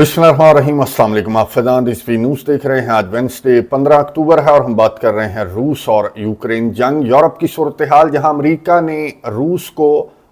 बिस्मिल्लाहिर्रहमानिर्रहीम, अस्सलाम वालेकुम। आप फैज़ान रिजवी न्यूज़ देख रहे हैं। आज वेंसडे 15 अक्टूबर है और हम बात कर रहे हैं रूस और यूक्रेन जंग, यूरोप की सूरत हाल, जहां अमेरिका ने रूस को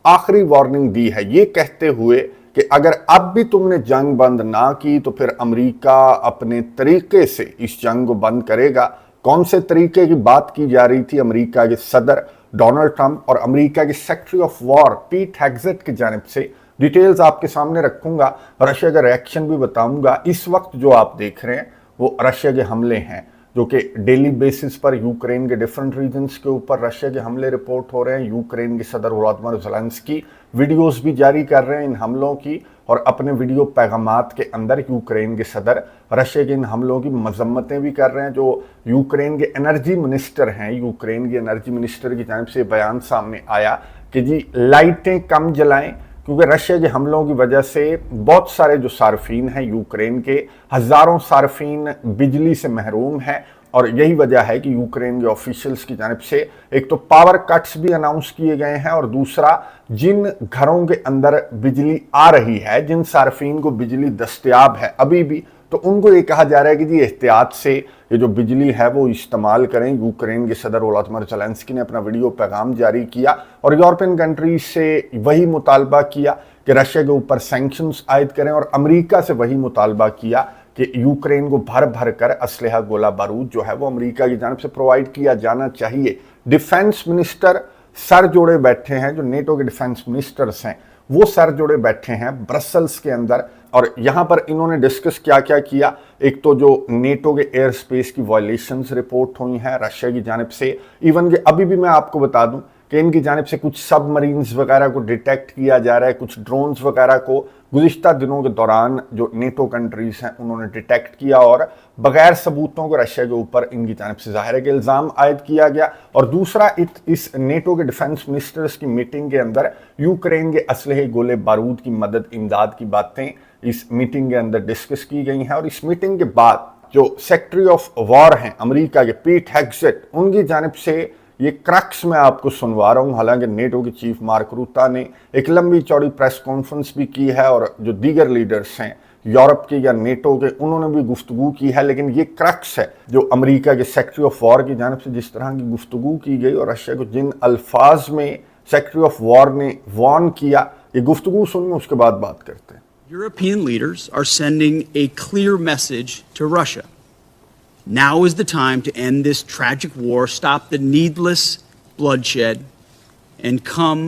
आखिरी वार्निंग दी है ये कहते हुए कि अगर अब भी तुमने जंग बंद ना की तो फिर अमेरिका अपने तरीके से इस जंग को बंद करेगा। कौन से तरीके की बात की जा रही थी? अमेरिका के सदर डोनाल्ड ट्रंप और अमेरिका के सेक्रेटरी ऑफ वॉर पीट हेग्सेट की जानिब से डिटेल्स आपके सामने रखूंगा। रशिया का रिएक्शन भी बताऊंगा। इस वक्त जो आप देख रहे हैं वो रशिया के हमले हैं, जो कि डेली बेसिस पर यूक्रेन के डिफरेंट रीजन्स के ऊपर रशिया के हमले रिपोर्ट हो रहे हैं। यूक्रेन के सदर वोलोदिमीर ज़ेलेंस्की वीडियोस भी जारी कर रहे हैं इन हमलों की, और अपने वीडियो पैगामात के अंदर यूक्रेन के सदर रशिया के इन हमलों की मजम्मतें भी कर रहे हैं। जो यूक्रेन के एनर्जी मिनिस्टर हैं, यूक्रेन के एनर्जी मिनिस्टर की जानिब से बयान सामने आया कि जी लाइटें कम जलाएं, क्योंकि रशिया के हमलों की वजह से बहुत सारे जो सार्फिन हैं यूक्रेन के, हज़ारों सार्फिन बिजली से महरूम हैं। और यही वजह है कि यूक्रेन के ऑफिशियल्स की जानिब से एक तो पावर कट्स भी अनाउंस किए गए हैं, और दूसरा जिन घरों के अंदर बिजली आ रही है, जिन सार्फिन को बिजली दस्तयाब है अभी भी, तो उनको ये कहा जा रहा है कि जी एहतियात से ये जो बिजली है वो इस्तेमाल करें। यूक्रेन के सदर वोलोदिमीर ज़ेलेंस्की ने अपना वीडियो पैगाम जारी किया और यूरोपियन कंट्रीज से वही मुतालबा किया कि रशिया के ऊपर सैंक्शंस आयद करें, और अमेरिका से वही मुतालबा किया कि यूक्रेन को भर भर कर असलहा गोला बारूद जो है वो अमेरिका की जानिब से प्रोवाइड किया जाना चाहिए। डिफेंस मिनिस्टर सर जोड़े बैठे हैं, जो नेटो के डिफेंस मिनिस्टर्स हैं वो सर जोड़े बैठे हैं ब्रसल्स के अंदर, और यहाँ पर इन्होंने डिस्कस क्या क्या किया। एक तो जो नेटो के एयर स्पेस की वायलेशंस रिपोर्ट हुई हैं रशिया की जानिब से, इवन कि अभी भी मैं आपको बता दूं कि इनकी जानिब से कुछ सबमरीन्स वगैरह को डिटेक्ट किया जा रहा है, कुछ ड्रोन्स वगैरह को गुज़िश्ता दिनों के दौरान जो नेटो कंट्रीज़ हैं उन्होंने डिटेक्ट किया, और बगैर सबूतों को रशिया के ऊपर इनकी जानिब से ज़ाहिर है कि इल्ज़ाम आयद किया गया। और दूसरा, इस नेटो के डिफेंस मिनिस्टर्स की मीटिंग के अंदर यूक्रेन के असलहे गोले बारूद की मदद इमदाद की बातें इस मीटिंग के अंदर डिस्कस की गई हैं। और इस मीटिंग के बाद जो सेक्रेटरी ऑफ वॉर हैं अमेरिका के पीट हेग्सेट, उनकी जानिब से ये क्रक्स मैं आपको सुनवा रहा हूं। हालांकि नेटो के चीफ मार्क रूता ने एक लंबी चौड़ी प्रेस कॉन्फ्रेंस भी की है, और जो दीगर लीडर्स हैं यूरोप के या नेटो के उन्होंने भी गुफ्तगू की है, लेकिन ये क्रक्स है जो अमेरिका के सेक्रेटरी ऑफ वॉर की जानिब से जिस तरह की गुफ्तगू की गई और रशिया को जिन अल्फाज में सेक्रेटरी ऑफ वॉर ने वार्न किया, ये गुफ्तगू सुनिए, उसके बाद बात करते हैं। European leaders are sending a clear message to Russia. Now is the time to end this tragic war, stop the needless bloodshed, and come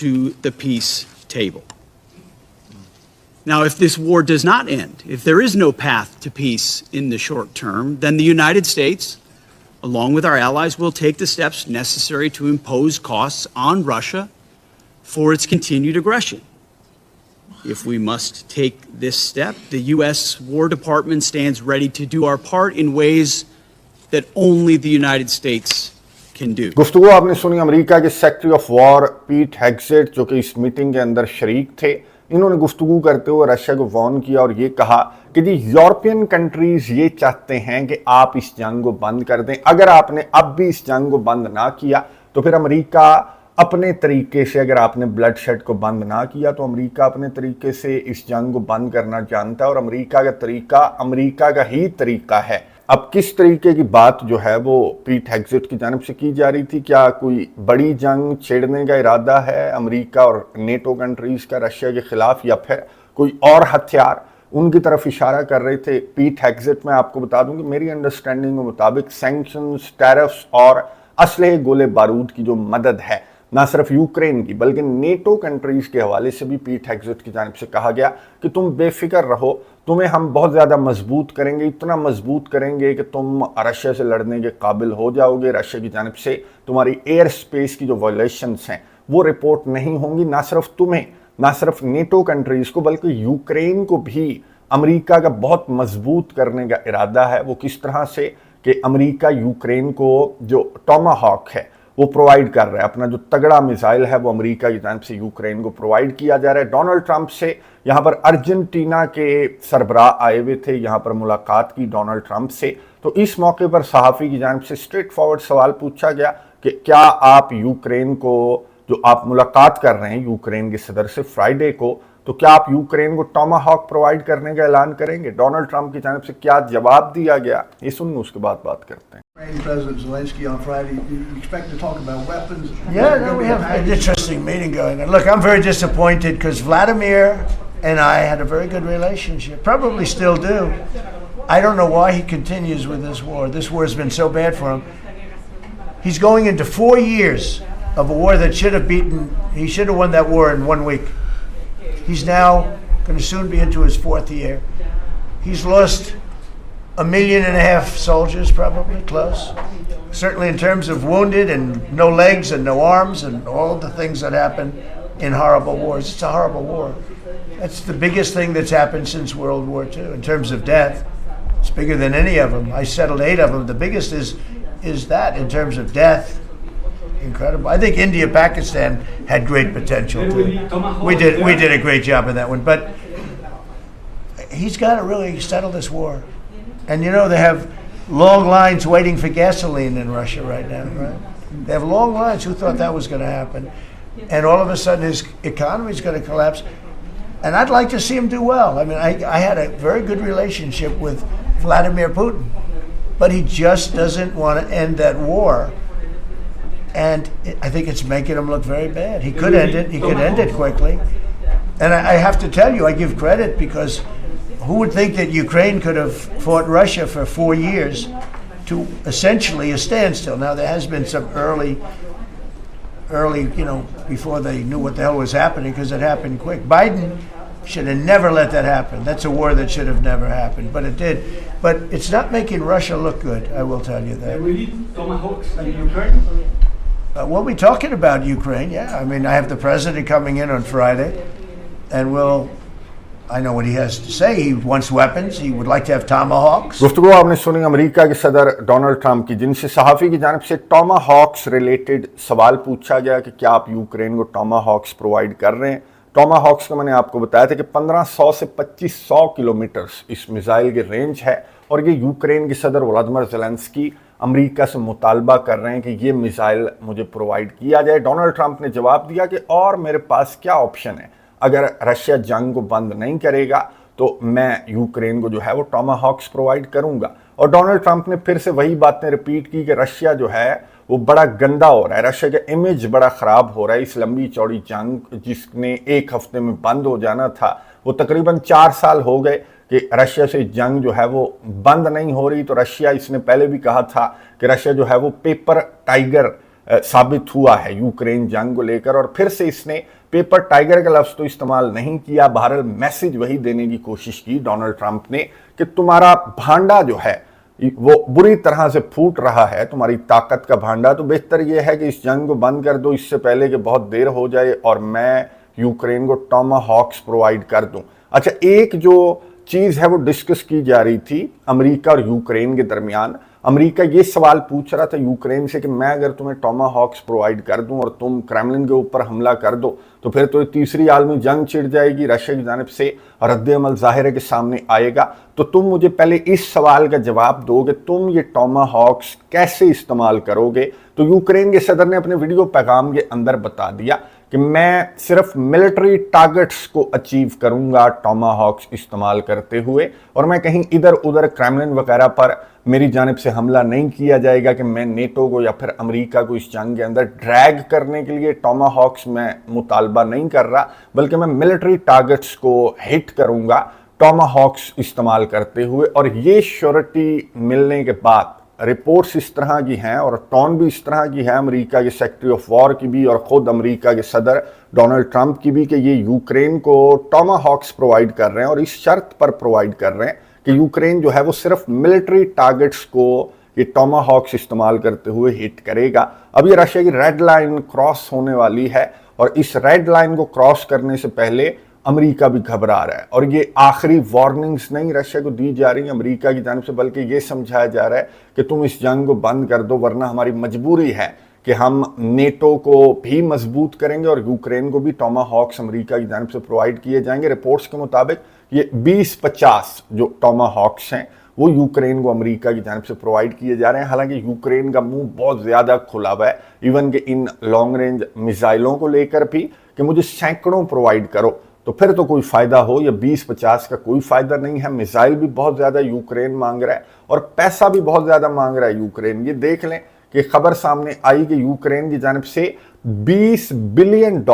to the peace table. Now, if this war does not end, if there is no path to peace in the short term, then the United States, along with our allies, will take the steps necessary to impose costs on Russia for its continued aggression. If we must take this step, the U.S. War Department stands ready to do our part in ways that only the United States can do. गुफ्तगू आपने सुनी America के secretary of war पीट हेग्सेट, जो कि इस meeting के अंदर शरीक थे। इन्होंने गुफ्तगू करते हुए रशिया को वार्न किया और ये कहा कि जी यूरोपियन कंट्रीज ये चाहते हैं कि आप इस जंग को बंद कर दें। अगर आपने अब भी इस जंग को बंद ना किया तो फिर अमेरिका अपने तरीके से, अगर आपने ब्लड शेड को बंद ना किया तो अमेरिका अपने तरीके से इस जंग को बंद करना जानता है, और अमेरिका का तरीका अमेरिका का ही तरीका है। अब किस तरीके की बात जो है वो पीट हेग्सेट की जानिब से की जा रही थी? क्या कोई बड़ी जंग छेड़ने का इरादा है अमेरिका और नेटो कंट्रीज का रशिया के खिलाफ, या फिर कोई और हथियार उनकी तरफ इशारा कर रहे थे पीट हेग्सेट? मैं आपको बता दूं कि मेरी अंडरस्टैंडिंग के मुताबिक सैंक्शंस, टैरिफ्स और असलहे गोले बारूद की जो मदद है ना सिर्फ यूक्रेन की बल्कि नेटो कंट्रीज के हवाले से भी पीट हेग्सेट की जानिब से कहा गया कि तुम बेफिक्र रहो, तुम्हें हम बहुत ज़्यादा मजबूत करेंगे, इतना मजबूत करेंगे कि तुम रशिया से लड़ने के काबिल हो जाओगे। रशिया की जानिब से तुम्हारी एयर स्पेस की जो वायलेशंस हैं वो रिपोर्ट नहीं होंगी। ना सिर्फ तुम्हें, ना सिर्फ नेटो कंट्रीज को, बल्कि यूक्रेन को भी अमेरिका का बहुत मजबूत करने का इरादा है। वो किस तरह से कि अमेरिका यूक्रेन को जो टोमाहॉक है वो प्रोवाइड कर रहा है, अपना जो तगड़ा मिसाइल है वो अमेरिका की जानिब से यूक्रेन को प्रोवाइड किया जा रहा है। डोनाल्ड ट्रंप से यहाँ पर अर्जेंटीना के सरबराह आए हुए थे, यहाँ पर मुलाकात की डोनाल्ड ट्रंप से। तो इस मौके पर सहाफ़ी की जानिब से स्ट्रेट फॉरवर्ड सवाल पूछा गया कि क्या आप यूक्रेन को, जो आप मुलाकात कर रहे हैं यूक्रेन के सदर से फ्राइडे को, تو کیا آپ یوکرین کو ٹاما ہاک پرووائڈ کرنے کا اعلان کریں گے؟ ڈونلڈ ٹرمپ کی جانب سے کیا جواب دیا گیا، یہ سنیں اس کے بعد بات کرتے ہیں۔ President Zelensky on Friday, do you expect to talk about weapons? Yeah, no, we have an interesting meeting going on. Look, I'm very disappointed because Vladimir and I had a very good relationship, probably still do. I don't know why he continues with this war. This war has been so bad for him. He's going into 4 years of a war that he should have won that war in 1 week. He's now going to soon be into his 4th year. He's lost 1.5 million soldiers, probably, close. Certainly in terms of wounded and no legs and no arms and all the things that happen in horrible wars. It's a horrible war. That's the biggest thing that's happened since World War II in terms of death. It's bigger than any of them. I settled 8 of them. The biggest is that in terms of death. Incredible. I think India, Pakistan had great potential too. We did a great job in that one. But he's got to really settle this war. And you know, they have long lines waiting for gasoline in Russia right now, right? They have long lines. Who thought that was going to happen? And all of a sudden his economy is going to collapse. And I'd like to see him do well. I mean, I had a very good relationship with Vladimir Putin, but he just doesn't want to end that war. And I think it's making him look very bad. He could end it. He could end it quickly. And I have to tell you, I give credit because who would think that Ukraine could have fought Russia for 4 years to essentially a standstill? Now, there has been some early, you know, before they knew what the hell was happening, because it happened quick. Biden should have never let that happen. That's a war that should have never happened, but it did. But it's not making Russia look good, I will tell you that. We need tomahawks in Ukraine? We'll be talking about Ukraine, yeah. I mean, I have the president coming in on Friday, and I know what he has to say. He wants weapons. He would like to have tomahawks. گفتگو آپ نے سنی امریکہ کے صدر Donald Trump کی، جن سے صحافی کی جانب سے ٹاما ہاکس ریلیٹڈ سوال پوچھا گیا کہ کیا آپ یوکرین کو ٹاما ہاکس پرووائڈ کر رہے ہیں۔ ٹاما ہاکس کا میں نے آپ کو بتایا تھا کہ 1500 سے 2500 کلومیٹرز اس میزائل کی رینج ہے، اور یہ یوکرین کے صدر ولادیمیر زیلنسکی امریکہ سے مطالبہ کر رہے ہیں کہ یہ میزائل مجھے پرووائڈ کیا جائے۔ ڈونلڈ ٹرمپ نے جواب دیا کہ اور میرے پاس کیا آپشن ہے، اگر رشیا جنگ کو بند نہیں کرے گا تو میں یوکرین کو جو ہے وہ ٹاما ہاکس پرووائڈ کروں گا۔ اور ڈونلڈ ٹرمپ نے پھر سے وہی باتیں ریپیٹ کی کہ رشیا جو ہے وہ بڑا گندا ہو رہا ہے، رشیا کا امیج بڑا خراب ہو رہا ہے۔ اس لمبی چوڑی جنگ جس نے 1 ہفتے میں بند ہو جانا تھا، وہ تقریباً 4 سال ہو گئے کہ رشیا سے جنگ جو ہے وہ بند نہیں ہو رہی۔ تو رشیا، اس نے پہلے بھی کہا تھا کہ رشیا جو ہے وہ پیپر ٹائیگر ثابت ہوا ہے یوکرین جنگ کو لے کر، اور پھر سے اس نے پیپر ٹائیگر کا لفظ تو استعمال نہیں کیا، بہرحال میسج وہی دینے کی کوشش کی ڈونلڈ ٹرمپ نے کہ تمہارا بھانڈا جو ہے وہ بری طرح سے پھوٹ رہا ہے، تمہاری طاقت کا بھانڈا، تو بہتر یہ ہے کہ اس جنگ کو بند کر دو اس سے پہلے کہ بہت دیر ہو جائے اور میں یوکرین کو ٹاما ہاکس پرووائڈ کر دوں۔ اچھا، ایک جو چیز ہے وہ ڈسکس کی جا رہی تھی امریکہ اور یوکرین کے درمیان۔ امریکہ یہ سوال پوچھ رہا تھا یوکرین سے کہ میں اگر تمہیں ٹاما ہاکس پرووائڈ کر دوں اور تم کرملن کے اوپر حملہ کر دو تو پھر تو تیسری عالمی جنگ چھڑ جائے گی، رشیا کی جانب سے رد عمل ظاہر ہے کہ سامنے آئے گا، تو تم مجھے پہلے اس سوال کا جواب دو کہ تم یہ ٹاما ہاکس کیسے استعمال کرو گے۔ تو یوکرین کے صدر نے اپنے ویڈیو پیغام کے اندر بتا دیا کہ میں صرف ملٹری ٹارگٹس کو اچیو کروں گا ٹاما ہاکس استعمال کرتے ہوئے، اور میں کہیں ادھر ادھر کرملن وغیرہ پر میری جانب سے حملہ نہیں کیا جائے گا کہ میں نیٹو کو یا پھر امریکہ کو اس جنگ کے اندر ڈریگ کرنے کے لیے ٹاما ہاکس میں مطالبہ نہیں کر رہا، بلکہ میں ملٹری ٹارگٹس کو ہٹ کروں گا ٹاما ہاکس استعمال کرتے ہوئے۔ اور یہ شیورٹی ملنے کے بعد رپورٹس اس طرح کی ہیں اور ٹون بھی اس طرح کی ہے امریکہ کے سیکرٹری آف وار کی بھی اور خود امریکہ کے صدر ڈونلڈ ٹرمپ کی بھی، کہ یہ یوکرین کو ٹاما ہاکس پرووائڈ کر رہے ہیں اور اس شرط پر پرووائڈ کر رہے ہیں کہ یوکرین جو ہے وہ صرف ملٹری ٹارگٹس کو یہ ٹاما ہاکس استعمال کرتے ہوئے ہٹ کرے گا۔ اب یہ رشیا کی ریڈ لائن کراس ہونے والی ہے، اور اس ریڈ لائن کو کراس کرنے سے پہلے امریکہ بھی گھبرا رہا ہے، اور یہ آخری وارننگز نہیں رشیا کو دی جا رہی ہیں امریکہ کی جانب سے، بلکہ یہ سمجھایا جا رہا ہے کہ تم اس جنگ کو بند کر دو، ورنہ ہماری مجبوری ہے کہ ہم نیٹو کو بھی مضبوط کریں گے اور یوکرین کو بھی ٹاما ہاکس امریکہ کی جانب سے پرووائڈ کیے جائیں گے۔ رپورٹس کے مطابق یہ 20-50 جو ٹاما ہاکس ہیں وہ یوکرین کو امریکہ کی جانب سے پرووائڈ کیے جا رہے ہیں، حالانکہ یوکرین کا منہ بہت زیادہ کھلا ہوا ہے ایون کہ ان لانگ رینج میزائلوں کو لے کر بھی کہ مجھے سینکڑوں پرووائڈ کرو، तो फिर तो कोई फ़ायदा हो, या 20-50 का कोई फ़ायदा नहीं है। मिसाइल भी बहुत ज़्यादा यूक्रेन मांग रहा है और पैसा भी बहुत ज़्यादा मांग रहा है यूक्रेन। ये देख लें कि खबर सामने आई कि यूक्रेन की जानिब से $20 बिलियन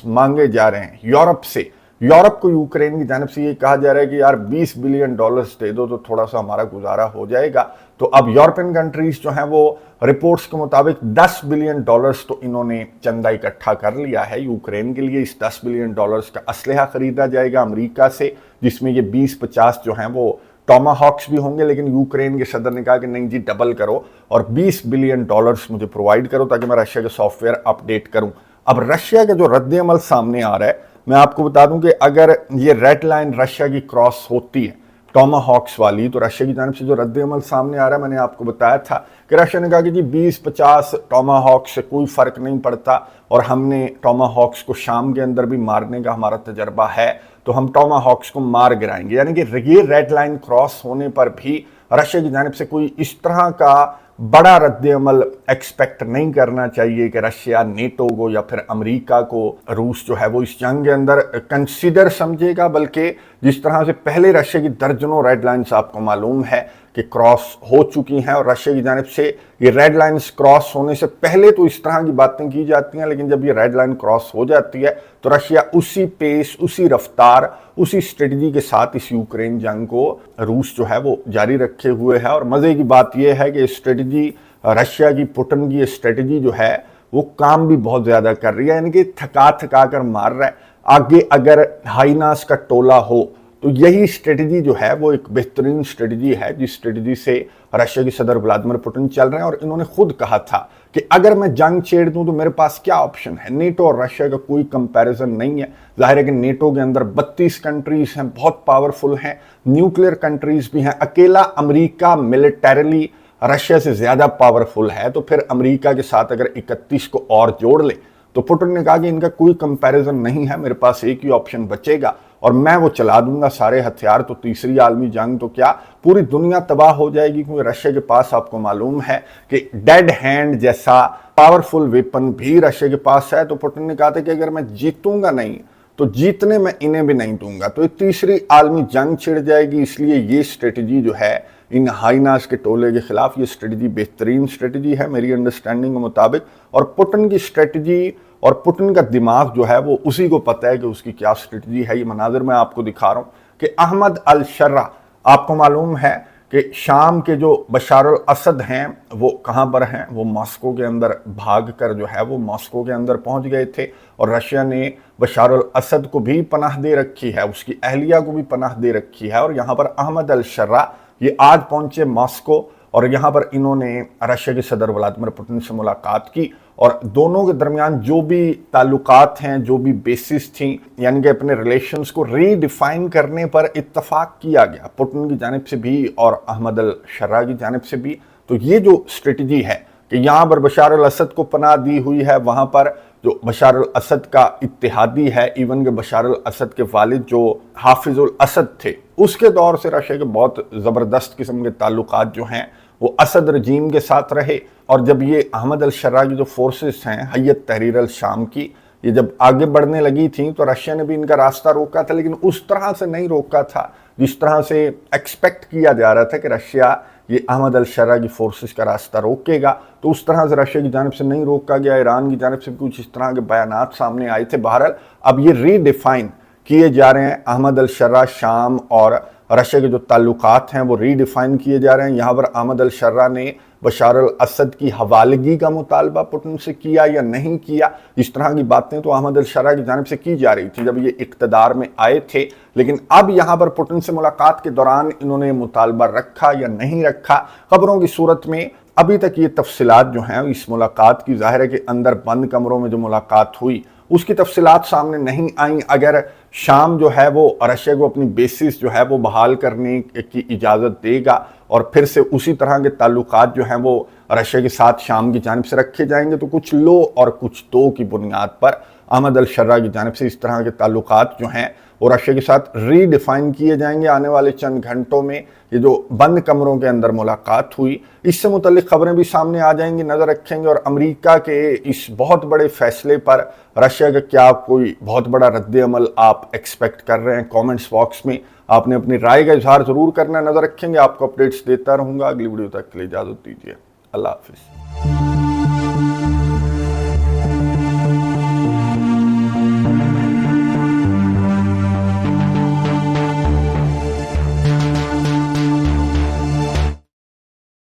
मांगे जा रहे हैं यूरोप से। यूरोप को यूक्रेन की जानिब से ये कहा जा रहा है कि यार $20 बिलियन दे दो तो थोड़ा सा हमारा गुजारा हो जाएगा। तो अब यूरोपियन कंट्रीज जो हैं वो रिपोर्ट्स के मुताबिक $10 बिलियन तो इन्होंने चंदा इकट्ठा कर लिया है यूक्रेन के लिए। इस $10 बिलियन का असलहा खरीदा जाएगा अमेरिका से, जिसमें ये 20-50 जो हैं वो टॉमाहॉक्स भी होंगे, लेकिन यूक्रेन के सदर ने कहा कि नहीं जी, डबल करो और $20 बिलियन मुझे प्रोवाइड करो ताकि मैं रशिया के सॉफ्टवेयर अपडेट करूं। अब रशिया का जो रद्द अमल सामने आ रहा है, मैं आपको बता दूं कि अगर ये रेड लाइन रशिया की क्रॉस होती है टॉमाहॉक्स वाली, तो रशिया की जानिब से जो रद्द अमल सामने आ रहा है, मैंने आपको बताया था कि रशिया ने कहा कि जी 20-50 टॉमाहॉक्स से कोई फ़र्क नहीं पड़ता और हमने टॉमाहॉक्स को शाम के अंदर भी मारने का हमारा तजर्बा है, तो हम टॉमाहॉक्स को मार गिराएंगे। यानी कि ये रेड लाइन क्रॉस होने पर भी रशिया की जानिब से कोई इस तरह का बड़ा रद्द अमल एक्सपेक्ट नहीं करना चाहिए कि रशिया नेटो को या फिर अमेरिका को, रूस जो है वो इस जंग के अंदर कंसीडर समझेगा, बल्कि जिस तरह से पहले रशिया की दर्जनों रेड लाइन्स आपको मालूम है कि क्रॉस हो चुकी हैं, और रशिया की जानिब से ये रेड लाइन्स क्रॉस होने से पहले तो इस तरह की बातें की जाती हैं, लेकिन जब ये रेड लाइन क्रॉस हो जाती है तो रशिया उसी पेस, उसी रफ्तार, उसी स्ट्रेटजी के साथ इस यूक्रेन जंग को रूस जो है वो जारी रखे हुए है। और मज़े की बात यह है कि स्ट्रेटजी रशिया की, पुतिन की स्ट्रेटजी जो है वो काम भी बहुत ज़्यादा कर रही है, यानी कि थका थका कर मार रहा है। आगे अगर हाइनास का टोला हो तो यही स्ट्रेटजी जो है वो एक बेहतरीन स्ट्रेटजी है, जिस स्ट्रेटजी से रशिया के सदर व्लादिमीर पुतिन चल रहे हैं। और इन्होंने खुद कहा था कि अगर मैं जंग छेड़ दूं तो मेरे पास क्या ऑप्शन है, नेटो और रशिया का कोई कंपैरिजन नहीं है। जाहिर है कि नेटो के अंदर 32 कंट्रीज हैं, बहुत पावरफुल हैं, न्यूक्लियर कंट्रीज भी हैं। अकेला अमेरिका मिलिटरीली रशिया से ज़्यादा पावरफुल है, तो फिर अमेरिका के साथ अगर 31 को और जोड़ ले तो पुतिन ने कहा कि इनका कोई कंपैरिजन नहीं है, मेरे पास एक ही ऑप्शन बचेगा और मैं वो चला दूंगा सारे हथियार। तो तीसरी आलमी जंग तो क्या, पूरी दुनिया तबाह हो जाएगी, क्योंकि रशिया के पास आपको मालूम है कि डेड हैंड जैसा पावरफुल वेपन भी रशिया के पास है। तो पुतिन ने कहा था कि अगर मैं जीतूंगा नहीं तो जीतने में इन्हें भी नहीं दूंगा, तो ये तीसरी आलमी जंग छिड़ जाएगी। इसलिए ये स्ट्रेटजी जो है इन हाइनास के टोले के खिलाफ, ये स्ट्रेटजी बेहतरीन स्ट्रेटजी है मेरी अंडरस्टैंडिंग के मुताबिक। और पुतिन की स्ट्रेटजी और पुतिन का दिमाग जो है वो उसी को पता है कि उसकी क्या स्ट्रेटजी है। ये मनाजिर मैं आपको दिखा रहा हूँ कि अहमद अल शर्रा, आपको मालूम है कि शाम के जो बशार अल असद हैं वो कहाँ पर हैं, वो मॉस्को के अंदर भाग कर जो है वो मॉस्को के अंदर पहुँच गए थे। और रशिया ने बशार अल असद को भी पनाह दे रखी है, उसकी अहलिया को भी पनाह दे रखी है। और यहाँ पर अहमद अल शर्रा ये आज पहुँचे मॉस्को, और यहाँ पर इन्होंने रशिया के सदर व्लादिमीर पुतिन से मुलाकात की। और दोनों के दरमियान जो भी ताल्लुकात हैं, जो भी बेसिस थी, यानी कि अपने रिलेशंस को रीडिफाइन करने पर इत्तफाक किया गया, पुतिन की जानिब से भी और अहमद अल शर्रा की जानिब से भी। तो ये जो स्ट्रेटजी है कि यहाँ पर बशार अल असद को पनाह दी हुई है, वहाँ पर जो बशार अल असद का इत्तेहादी है, इवन के बशार अल असद के वालिद जो हाफिजुल असद थे, उसके दौर से रशिया के बहुत ज़बरदस्त किस्म के ताल्लुकात जो हैं वो असद रजीम के साथ रहे। और जब ये अहमद अल शर्रा की जो फोर्सेस हैं, हैयत तहरीर अल शाम की, ये जब आगे बढ़ने लगी थी तो रशिया ने भी इनका रास्ता रोका था, लेकिन उस तरह से नहीं रोका था जिस तरह से एक्सपेक्ट किया जा रहा था कि रशिया ये अहमद अल शर्रा की फोर्सेस का रास्ता रोकेगा। तो उस तरह से रशिया की जानिब से नहीं रोका गया। ईरान की जानिब से भी कुछ इस तरह के बयानात सामने आए थे। बहरहाल अब ये रीडिफाइन किए जा रहे हैं, अहमद अल शर्रा, शाम और रशिया के जो ताल्लुकात हैं वो रीडिफाइन किए जा रहे हैं। यहाँ पर अहमद अल शर्रा ने बशार अल असद की हवालगी का मुतालबा पुतिन से किया या नहीं किया, इस तरह की बातें तो अहमद अल शर्रा की जानिब से की जा रही थी जब ये इक़्तिदार में आए थे। लेकिन अब यहाँ पर पुतिन से मुलाकात के दौरान इन्होंने मुतालबा रखा या नहीं रखा, खबरों की सूरत में अभी तक ये तफसीलात जो हैं इस मुलाकात की, ज़ाहिर है कि अंदर बंद कमरों में जो मुलाकात हुई उसकी तफसीलात सामने नहीं आई। अगर शाम जो है वो रशिया को अपनी बेसिस जो है वो बहाल करने की इजाज़त देगा और फिर से उसी तरह के ताल्लुकात जो हैं वो रशिया के साथ शाम की जानिब से रखे जाएंगे, तो कुछ लो और कुछ दो की बुनियाद पर अहमद अल शर्रा की जानिब से इस तरह के ताल्लुकात जो हैं اور رشیا کے ساتھ ری ڈیفائن کیے جائیں گے آنے والے چند گھنٹوں میں۔ یہ جو بند کمروں کے اندر ملاقات ہوئی، اس سے متعلق خبریں بھی سامنے آ جائیں گی، نظر رکھیں گے، اور امریکہ کے اس بہت بڑے فیصلے پر رشیا کا کیا کوئی بہت بڑا رد عمل آپ ایکسپیکٹ کر رہے ہیں؟ کامنٹس باکس میں آپ نے اپنی رائے کا اظہار ضرور کرنا ہے۔ نظر رکھیں گے، آپ کو اپڈیٹس دیتا رہوں گا۔ اگلی ویڈیو تک کے لیے اجازت دیجیے، اللہ حافظ۔